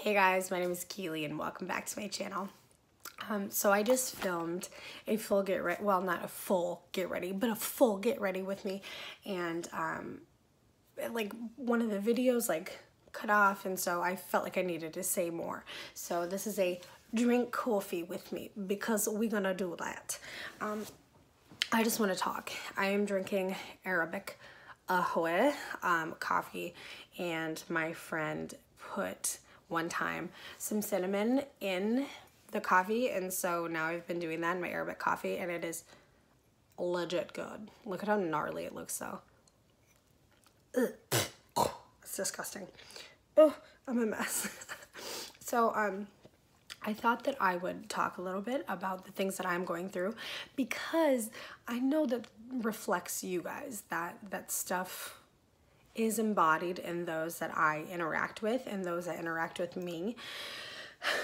Hey guys, my name is Keely and welcome back to my channel. So I just filmed a full get ready, well not a full get ready, but a full get ready with me, and like one of the videos like cut off, and so I felt like I needed to say more. So this is a drink coffee with me because we're gonna do that. I just want to talk. I am drinking Arabic Ahoy coffee, and my friend put one time some cinnamon in the coffee, and so now I've been doing that in my Arabic coffee, and it is legit good. Look at how gnarly it looks though. It's disgusting. Oh, I'm a mess. So I thought that I would talk a little bit about the things that I'm going through, because I know that reflects you guys, that stuff is embodied in those that I interact with and those that interact with me.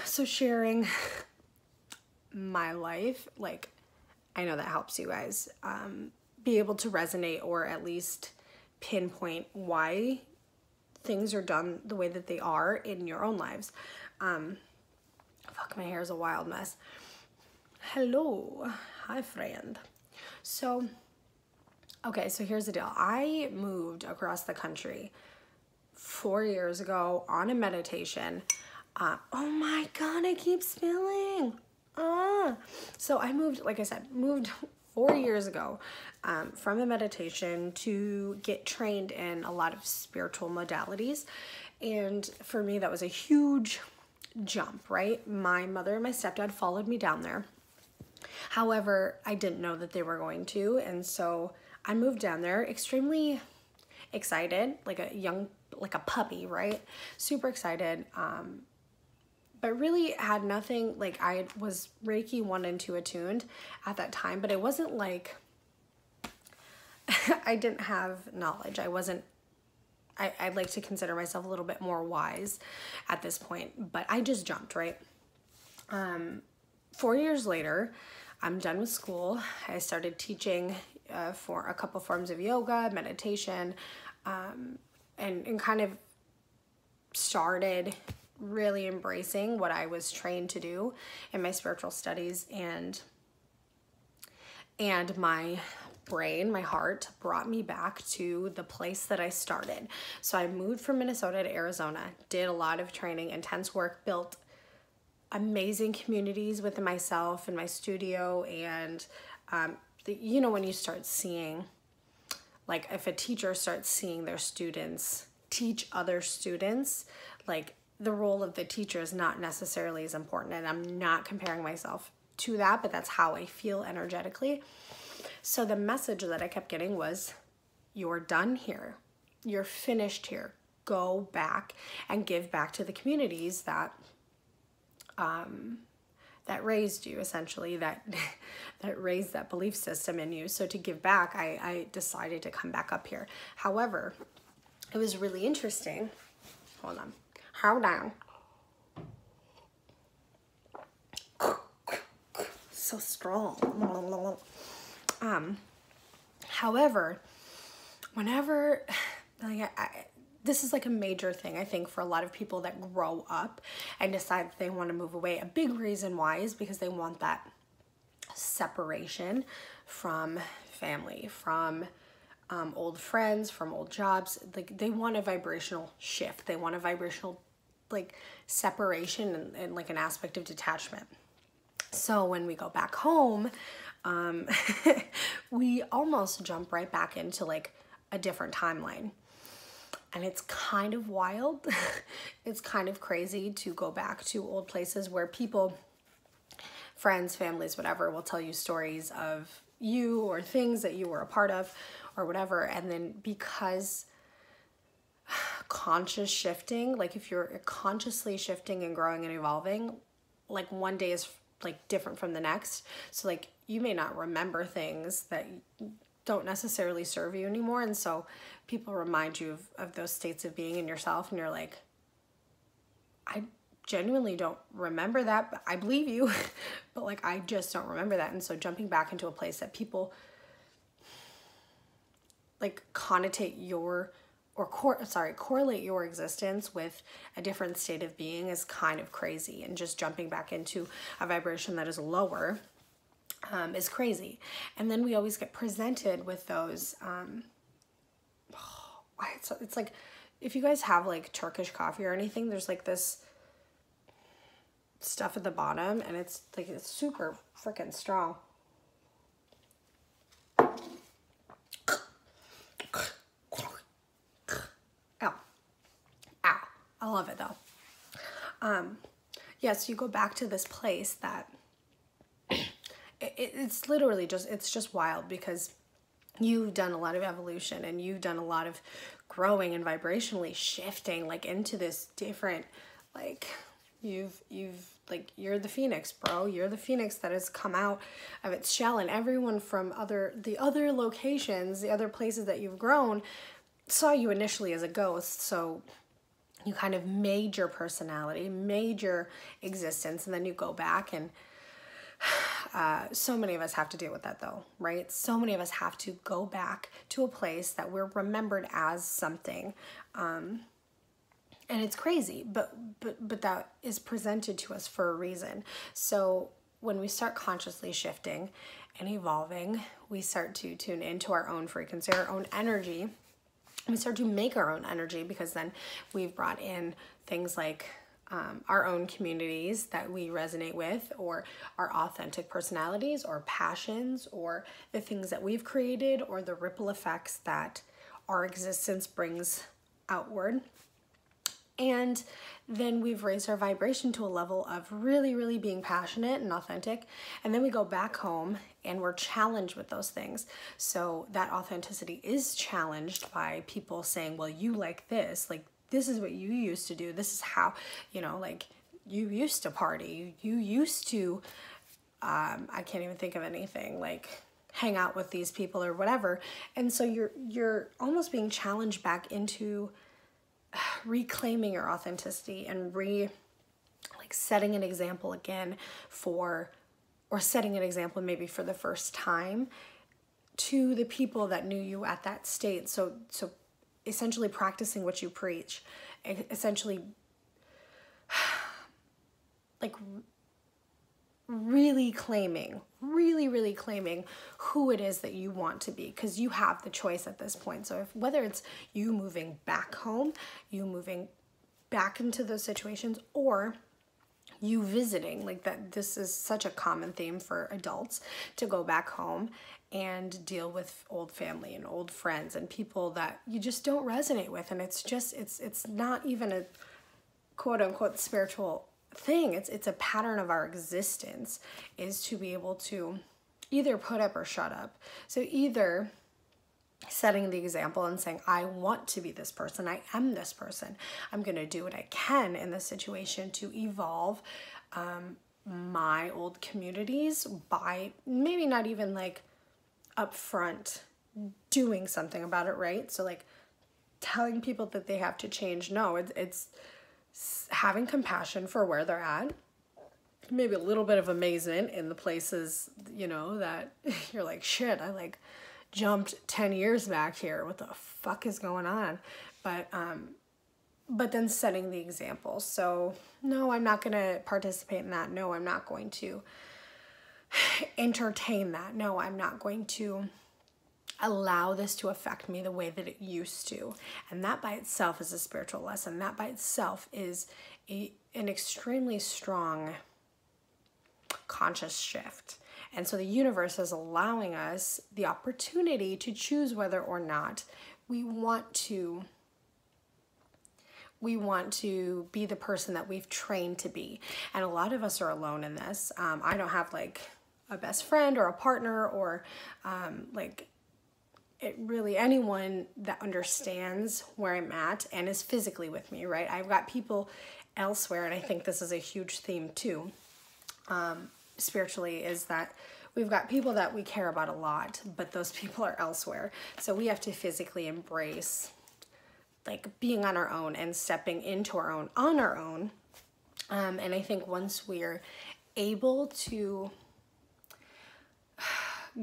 So sharing my life, like, I know that helps you guys be able to resonate, or at least pinpoint why things are done the way that they are in your own lives. Fuck, my hair is a wild mess. Hello, hi friend. So, okay, so here's the deal. I moved across the country 4 years ago on a meditation. Oh my God, I keep spilling. So I moved, like I said, moved 4 years ago from a meditation to get trained in a lot of spiritual modalities. And for me, that was a huge jump, right? My mother and my stepdad followed me down there. However, I didn't know that they were going to, and so I moved down there extremely excited, like a puppy, right? Super excited, but really had nothing, like I was Reiki 1 and 2 attuned at that time, but it wasn't like, I didn't have knowledge. I'd like to consider myself a little bit more wise at this point, but I just jumped, right? 4 years later, I'm done with school. I started teaching for a couple forms of yoga, meditation, and kind of started really embracing what I was trained to do in my spiritual studies, and my brain, my heart brought me back to the place that I started. So I moved from Minnesota to Arizona, did a lot of training, intense work, built amazing communities within myself and my studio. And you know, when you start seeing, like if a teacher starts seeing their students teach other students, like the role of the teacher is not necessarily as important. And I'm not comparing myself to that, but that's how I feel energetically. So the message that I kept getting was, you're done here. You're finished here. Go back and give back to the communities that raised you, essentially, that raised that belief system in you. So to give back, I decided to come back up here. However, it was really interesting. Hold on. Hold on. So strong. However, whenever, like, this is like a major thing, I think, for a lot of people that grow up and decide that they want to move away. A big reason why is because they want that separation from family, from old friends, from old jobs. Like, they want a vibrational shift. They want a vibrational, like, separation and like an aspect of detachment. So when we go back home, we almost jump right back into like a different timeline. And it's kind of wild. It's kind of crazy to go back to old places where people, friends, families, whatever, will tell you stories of you or things that you were a part of or whatever. And then because conscious shifting, like if you're consciously shifting and growing and evolving, like one day is like different from the next. So like you may not remember things that don't necessarily serve you anymore. And so people remind you of those states of being in yourself, and you're like, I genuinely don't remember that, but I believe you, but like, I just don't remember that. And so jumping back into a place that people like connotate your correlate your existence with a different state of being is kind of crazy. And just jumping back into a vibration that is lower is crazy. And then we always get presented with those, it's like, if you guys have like Turkish coffee or anything, there's like this stuff at the bottom, and it's like, it's super freaking strong. Ow. Ow. I love it though. Yes, you go back to this place that it's literally just, it's just wild, because you've done a lot of evolution and you've done a lot of growing and vibrationally shifting like into this different, like you've like, you're the phoenix, bro. You're the phoenix that has come out of its shell, and everyone from the other locations, the other places that you've grown, saw you initially as a ghost. So you kind of made your personality, made your existence, and then you go back and so many of us have to deal with that though, right? So many of us have to go back to a place that we're remembered as something. And it's crazy, but that is presented to us for a reason. So when we start consciously shifting and evolving, we start to tune into our own frequency, our own energy. We start to make our own energy, because then we've brought in things like our own communities that we resonate with, or our authentic personalities or passions, or the things that we've created, or the ripple effects that our existence brings outward. And then we've raised our vibration to a level of really, really being passionate and authentic. And then we go back home and we're challenged with those things. So that authenticity is challenged by people saying, well, you like this, like, this is what you used to do. This is how, you know, like, you used to party. You used to, I can't even think of anything, like hang out with these people or whatever. And so you're almost being challenged back into reclaiming your authenticity and setting an example again or setting an example maybe for the first time to the people that knew you at that state. So essentially practicing what you preach, essentially like really claiming who it is that you want to be, because you have the choice at this point. So whether it's you moving back home, you moving back into those situations, or you visiting, like that, this is such a common theme for adults, to go back home and deal with old family and old friends and people that you just don't resonate with. And it's just, it's not even a quote unquote spiritual thing. It's a pattern of our existence, is to be able to either put up or shut up. So either setting the example and saying, I want to be this person, I am this person, I'm going to do what I can in this situation to evolve my old communities by maybe not even like upfront doing something about it, right? So like telling people that they have to change. No, it's having compassion for where they're at, maybe a little bit of amazement in the places, you know, that you're like, shit, I like jumped 10 years back here. What the fuck is going on? But then setting the example. So no, I'm not going to participate in that. No, I'm not going to entertain that. No, I'm not going to allow this to affect me the way that it used to. And that by itself is a spiritual lesson. That by itself is an extremely strong conscious shift. And so the universe is allowing us the opportunity to choose whether or not we want to be the person that we've trained to be. And a lot of us are alone in this. I don't have like a best friend or a partner or really anyone that understands where I'm at and is physically with me, right? I've got people elsewhere, and I think this is a huge theme too, spiritually, is that we've got people that we care about a lot, but those people are elsewhere. So we have to physically embrace like being on our own and stepping into our own on our own. And I think once we're able to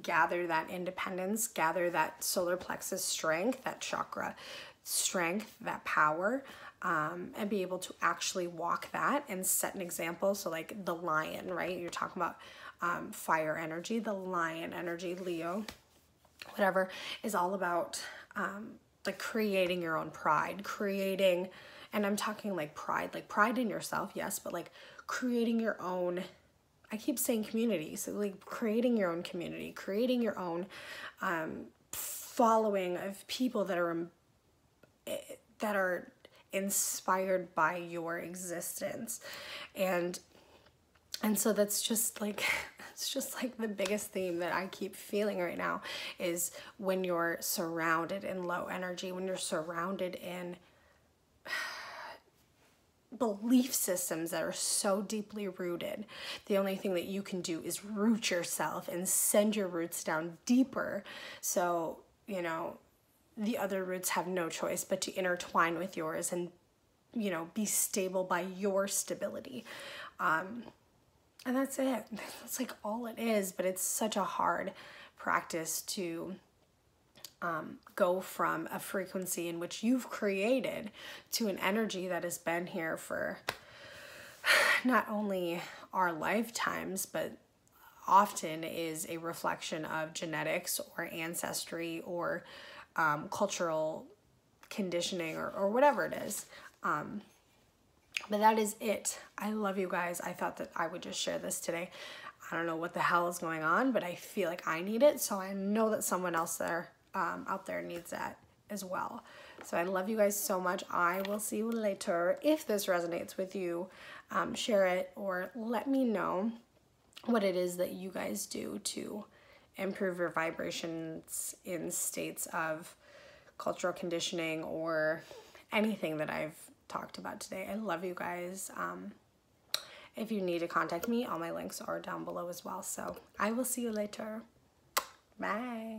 gather that independence, gather that solar plexus strength, that chakra, strength, that power, and be able to actually walk that and set an example. So like the lion, right? You're talking about fire energy, the lion energy, Leo, whatever, is all about like creating your own pride, creating, and I'm talking like pride in yourself, yes, but like creating your own, I keep saying community, so like creating your own community, creating your own following of people that are inspired by your existence. And so that's just like, it's just like the biggest theme that I keep feeling right now is when you're surrounded in low energy, when you're surrounded in belief systems that are so deeply rooted, the only thing that you can do is root yourself and send your roots down deeper. So, you know, the other roots have no choice but to intertwine with yours and, you know, be stable by your stability. And that's it. That's like all it is, but it's such a hard practice to go from a frequency in which you've created to an energy that has been here for not only our lifetimes, but often is a reflection of genetics or ancestry or cultural conditioning or whatever it is. But that is it. I love you guys. I thought that I would just share this today. I don't know what the hell is going on, but I feel like I need it. So I know that someone else there out there needs that as well. So I love you guys so much. I will see you later. If this resonates with you, share it or let me know what it is that you guys do to improve your vibrations in states of cultural conditioning or anything that I've talked about today. I love you guys. If you need to contact me, all my links are down below as well. So I will see you later. Bye.